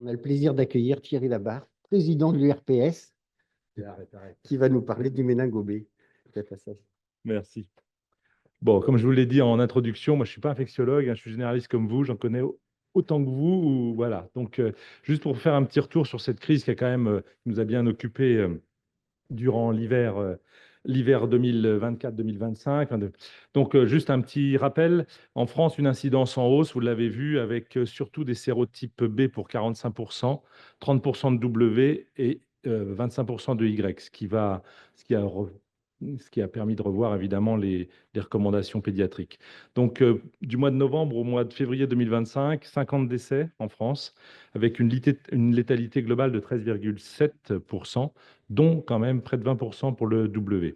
On a le plaisir d'accueillir Thierry Labarre, président de l'URPS, Arrête, arrête. qui va nous parler du méningo-B. Merci. Bon, comme je vous l'ai dit en introduction, moi je ne suis pas infectiologue, hein, je suis généraliste comme vous, j'en connais autant que vous. Voilà. Donc, juste pour faire un petit retour sur cette crise qui a quand même, qui nous a bien occupés durant l'hiver 2024-2025. Donc, juste un petit rappel. En France, une incidence en hausse, vous l'avez vu, avec surtout des sérotypes B pour 45%, 30% de W et 25% de Y, ce qui a permis de revoir évidemment les recommandations pédiatriques. Donc, du mois de novembre au mois de février 2025, 50 décès en France, avec une létalité globale de 13,7%, dont quand même près de 20% pour le W.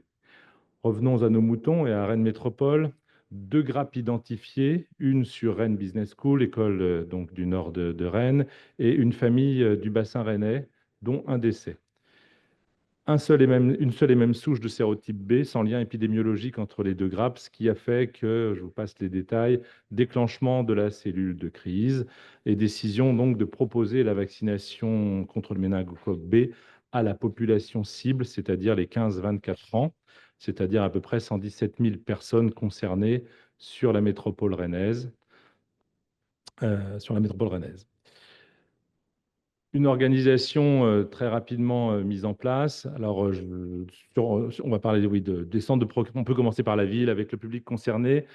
Revenons à nos moutons et à Rennes Métropole. Deux grappes identifiées, une sur Rennes Business School, école donc du nord de Rennes, et une famille du bassin rennais, dont un décès. Une seule et même souche de sérotype B, sans lien épidémiologique entre les deux grappes, ce qui a fait que, je vous passe les détails, déclenchement de la cellule de crise et décision donc de proposer la vaccination contre le méningocoque B à la population cible, c'est-à-dire les 15-24 ans, c'est-à-dire à peu près 117 000 personnes concernées sur la métropole rennaise. Une organisation très rapidement mise en place. Alors, on va parler oui, des centres de proximité. On peut commencer par la ville avec le public concerné,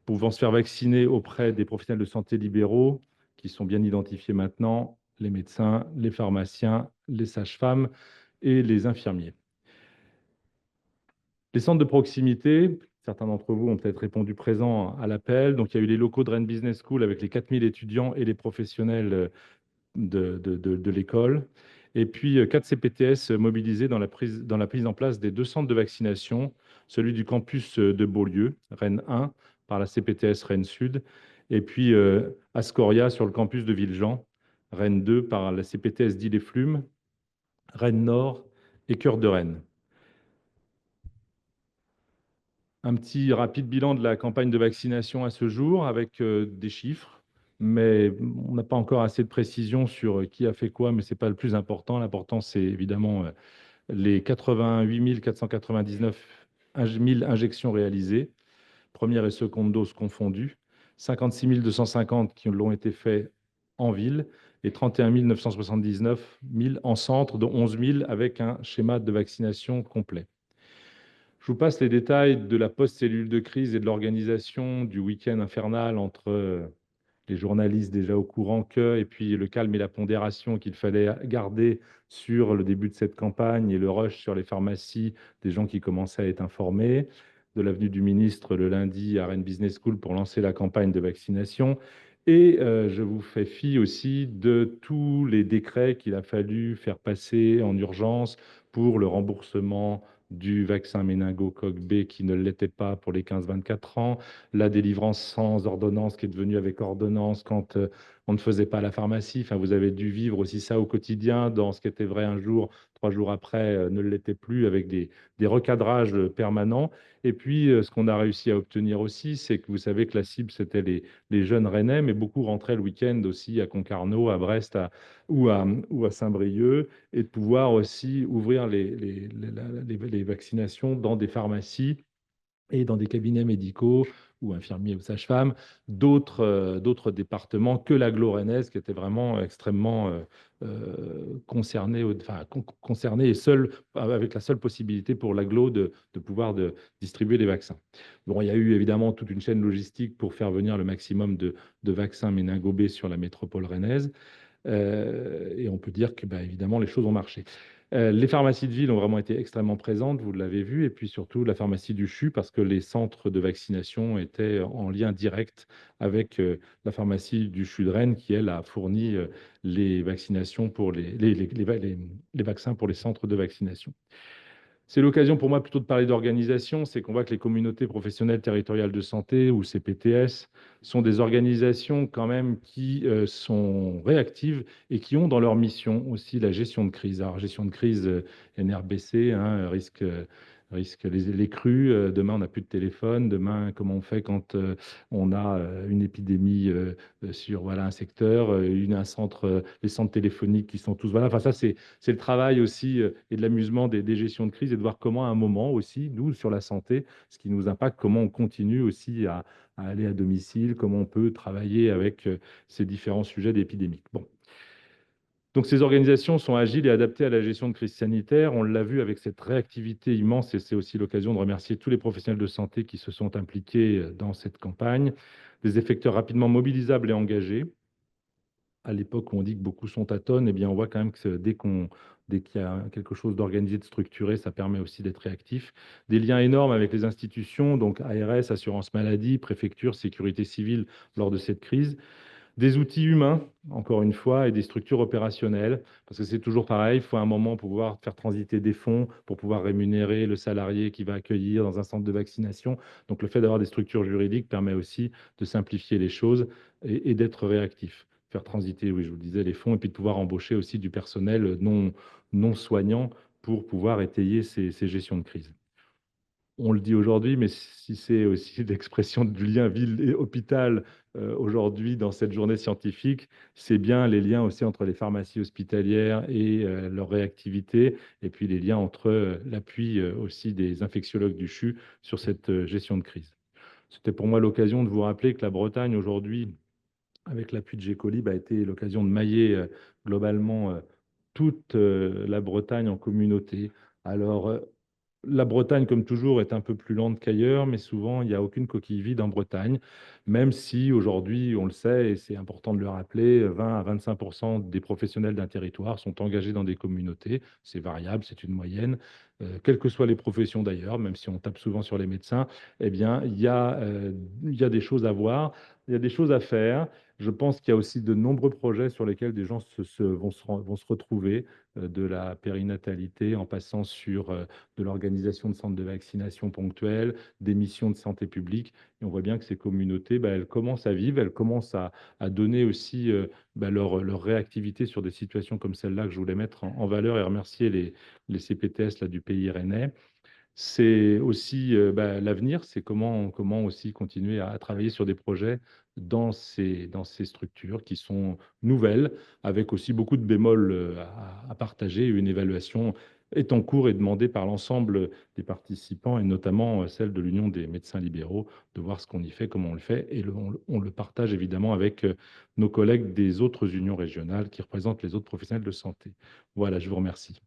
pouvant se faire vacciner auprès des professionnels de santé libéraux, qui sont bien identifiés maintenant, les médecins, les pharmaciens, les sages-femmes et les infirmiers. Les centres de proximité, certains d'entre vous ont peut-être répondu présent à l'appel. Donc, il y a eu les locaux de Rennes Business School avec les 4000 étudiants et les professionnels de l'école. Et puis, 4 CPTS mobilisés dans la prise en place des deux centres de vaccination, celui du campus de Beaulieu, Rennes 1, par la CPTS Rennes Sud, et puis Ascoria sur le campus de Villejean, Rennes 2, par la CPTS d'Ille-et-Flume, Rennes Nord et Cœur de Rennes. Un petit rapide bilan de la campagne de vaccination à ce jour avec des chiffres, mais on n'a pas encore assez de précision sur qui a fait quoi, mais ce n'est pas le plus important. L'important, c'est évidemment les 88 499 000 injections réalisées, première et seconde dose confondues, 56 250 qui l'ont été faites en ville et 31 979 000 en centre, dont 11 000 avec un schéma de vaccination complet. Je vous passe les détails de la post-cellule de crise et de l'organisation du week-end infernal entre les journalistes déjà au courant et puis le calme et la pondération qu'il fallait garder sur le début de cette campagne et le rush sur les pharmacies des gens qui commençaient à être informés, de l'avenue du ministre le lundi à Rennes Business School pour lancer la campagne de vaccination. Et je vous fais fi aussi de tous les décrets qu'il a fallu faire passer en urgence pour le remboursement du vaccin méningocoque B qui ne l'était pas pour les 15-24 ans, la délivrance sans ordonnance qui est devenue avec ordonnance quand on ne faisait pas la pharmacie. Enfin, vous avez dû vivre aussi ça au quotidien, dans ce qui était vrai un jour, 3 jours après, ne l'était plus, avec des recadrages permanents. Et puis, ce qu'on a réussi à obtenir aussi, c'est que vous savez que la cible, c'était les jeunes Rennais, mais beaucoup rentraient le week-end aussi à Concarneau, à Brest ou à Saint-Brieuc, et de pouvoir aussi ouvrir les vaccinations dans des pharmacies et dans des cabinets médicaux ou infirmiers ou sages-femmes, d'autres départements que l'agglo rennaise, qui était vraiment extrêmement concerné et avec la seule possibilité pour l'agglo de pouvoir distribuer des vaccins. Bon, il y a eu évidemment toute une chaîne logistique pour faire venir le maximum de vaccins méningo B sur la métropole rennaise. Et on peut dire que, évidemment, les choses ont marché. Les pharmacies de ville ont vraiment été extrêmement présentes, vous l'avez vu, et puis surtout la pharmacie du CHU, parce que les centres de vaccination étaient en lien direct avec la pharmacie du CHU de Rennes, qui, elle, a fourni les vaccinations pour les vaccins pour les centres de vaccination. C'est l'occasion pour moi plutôt de parler d'organisation, c'est qu'on voit que les communautés professionnelles territoriales de santé, ou CPTS, sont des organisations quand même qui sont réactives et qui ont dans leur mission aussi la gestion de crise. Alors, gestion de crise NRBC, risque risque les crues, demain on n'a plus de téléphone, demain comment on fait quand on a une épidémie sur voilà, un secteur, un centre, les centres téléphoniques qui sont tous... Voilà, enfin ça c'est le travail aussi et de l'amusement des gestions de crise et de voir comment à un moment aussi, nous sur la santé, ce qui nous impacte, comment on continue aussi à aller à domicile, comment on peut travailler avec ces différents sujets d'épidémie. Bon. Donc, ces organisations sont agiles et adaptées à la gestion de crise sanitaire. On l'a vu avec cette réactivité immense et c'est aussi l'occasion de remercier tous les professionnels de santé qui se sont impliqués dans cette campagne. Des effecteurs rapidement mobilisables et engagés. À l'époque où on dit que beaucoup sont tâtonnes, eh bien, on voit quand même que dès qu'il y a quelque chose d'organisé, de structuré, ça permet aussi d'être réactif. Des liens énormes avec les institutions, donc ARS, assurance maladie, préfecture, sécurité civile lors de cette crise. Des outils humains, encore une fois, et des structures opérationnelles, parce que c'est toujours pareil, il faut à un moment pouvoir faire transiter des fonds pour pouvoir rémunérer le salarié qui va accueillir dans un centre de vaccination. Donc le fait d'avoir des structures juridiques permet aussi de simplifier les choses et d'être réactif. Faire transiter, oui, je vous le disais, les fonds, et puis de pouvoir embaucher aussi du personnel non soignant pour pouvoir étayer ces gestions de crise. On le dit aujourd'hui, mais si c'est aussi l'expression du lien ville et hôpital aujourd'hui dans cette journée scientifique, c'est bien les liens aussi entre les pharmacies hospitalières et leur réactivité, et puis les liens entre l'appui aussi des infectiologues du CHU sur cette gestion de crise. C'était pour moi l'occasion de vous rappeler que la Bretagne aujourd'hui, avec l'appui de Gécolib, a été l'occasion de mailler globalement toute la Bretagne en communauté. Alors, la Bretagne, comme toujours, est un peu plus lente qu'ailleurs, mais souvent, il n'y a aucune coquille vide en Bretagne, même si aujourd'hui, on le sait, et c'est important de le rappeler, 20 à 25% des professionnels d'un territoire sont engagés dans des communautés. C'est variable, c'est une moyenne. Quelles que soient les professions d'ailleurs, même si on tape souvent sur les médecins, eh bien, il y a des choses à voir, il y a des choses à faire. Je pense qu'il y a aussi de nombreux projets sur lesquels des gens vont se retrouver, de la périnatalité en passant sur de l'organisation de centres de vaccination ponctuels, des missions de santé publique. Et on voit bien que ces communautés, bah, elles commencent à vivre, elles commencent à donner aussi bah, leur réactivité sur des situations comme celle-là que je voulais mettre en valeur et remercier les CPTS là, du pays rennais. C'est aussi bah, l'avenir, c'est comment aussi continuer à travailler sur des projets dans ces structures qui sont nouvelles, avec aussi beaucoup de bémols à partager. Une évaluation est en cours et demandée par l'ensemble des participants, et notamment celle de l'Union des médecins libéraux, de voir ce qu'on y fait, comment on le fait. Et on le partage évidemment avec nos collègues des autres unions régionales qui représentent les autres professionnels de santé. Voilà, je vous remercie.